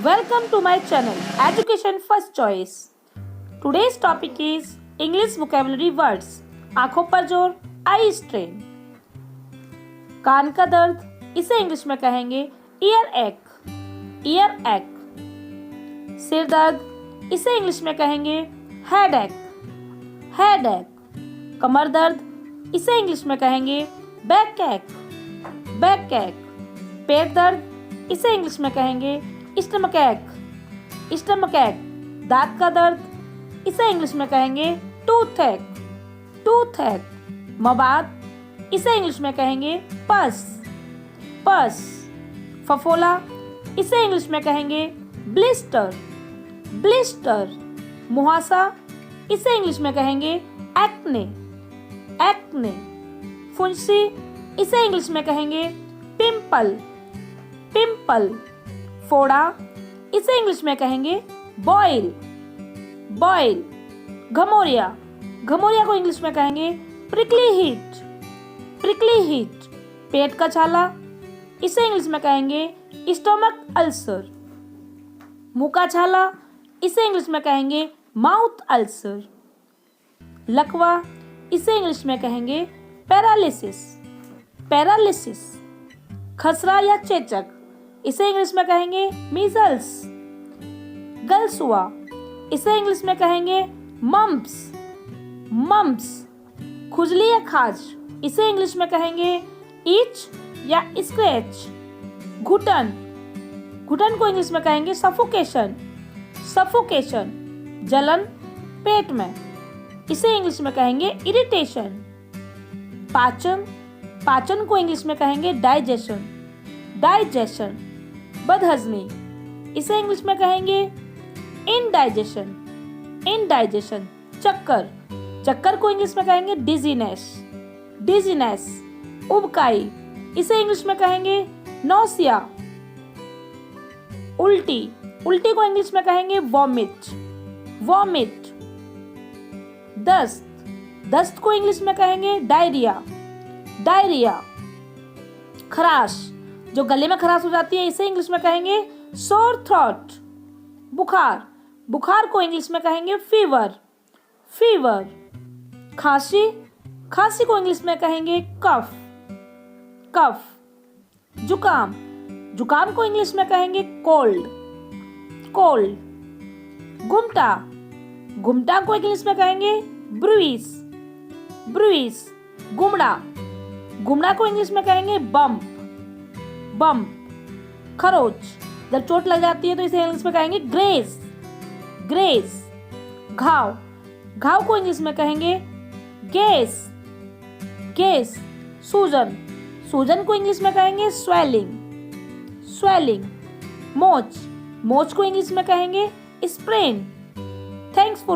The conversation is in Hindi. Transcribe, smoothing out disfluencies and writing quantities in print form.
Welcome to my channel Education First Choice. Today's topic is English vocabulary words. आंखों पर जोर, आई स्ट्रेन. कान का दर्द, इसे इंग्लिश में कहेंगे ईयर एक. ईयर एक. सिर दर्द, इसे इंग्लिश में कहेंगे हेड एक. हेड एक. कमर दर्द, इसे इंग्लिश में कहेंगे बैक एक. बैक एक. पेट दर्द, इसे इंग्लिश में कहेंगे स्टमक एक. स्टमक एक. दांत का दर्द, इसे इंग्लिश में कहेंगे टूथ एक. टूथ एक. मवाद, इसे इंग्लिश में कहेंगे पस. पस. फफोला, इसे इंग्लिश में कहेंगे ब्लिस्टर. ब्लिस्टर. मुहासा, इसे इंग्लिश में कहेंगे एक्ने. एक्ने. फुंसी, इसे इंग्लिश में कहेंगे पिंपल. पिंपल. फोड़ा, इसे इंग्लिश में कहेंगे बॉयल. बॉयल. घमौरिया, घमौरिया को इंग्लिश में कहेंगे प्रिकली हीट. Prickly heat. पेट का छाला, इसे इंग्लिश में कहेंगे स्टोमक अल्सर. मुंह का छाला, इसे इंग्लिश में कहेंगे माउथ अल्सर. लकवा, इसे इंग्लिश में कहेंगे पैरालिसिस. पैरालिसिस. खसरा या चेचक, इसे इंग्लिश में कहेंगे मीजल्स. गलसुआ, इसे इंग्लिश में कहेंगे मम्प्स. मम्प्स. खुजली या खाज, इसे इंग्लिश में कहेंगे इच या स्क्रैच. घुटन, घुटन को इंग्लिश में कहेंगे सफोकेशन. सफोकेशन. जलन पेट में, इसे इंग्लिश में कहेंगे इरिटेशन. पाचन, पाचन को इंग्लिश में कहेंगे डाइजेशन. डाइजेशन. बदहजमी, इसे इंग्लिश में कहेंगे इनडाइजेशन. इनडाइजेशन. चक्कर, चक्कर को इंग्लिश में कहेंगे डिजीनेस. डिजीनेस. उबकाई, इसे इंग्लिश में कहेंगे नौसिया. उल्टी, उल्टी को इंग्लिश में कहेंगे वॉमिट. वॉमिट. दस्त, दस्त को इंग्लिश में कहेंगे डायरिया. डायरिया. खराश, जो गले में खराश हो जाती है, इसे इंग्लिश में कहेंगे सोर थ्रोट. बुखार, बुखार को इंग्लिश में कहेंगे फीवर. फीवर. खांसी, खांसी को इंग्लिश में कहेंगे कफ. कफ. जुकाम, जुकाम को इंग्लिश में कहेंगे कोल्ड. कोल्ड. गुमटा, गुमटा को इंग्लिश में कहेंगे ब्रूइस. ब्रूइस. गुमड़ा, गुमड़ा को इंग्लिश में कहेंगे बम्प. बम्प. खरोच, जब चोट लग जाती है तो इसे इंग्लिश में कहेंगे ग्रेस. ग्रेस. घाव, घाव को इंग्लिश में कहेंगे गैस. गैस. सूजन, सूजन को इंग्लिश में कहेंगे स्वेलिंग. स्वेलिंग. मोच, मोच को इंग्लिश में कहेंगे स्प्रेन. Thanks for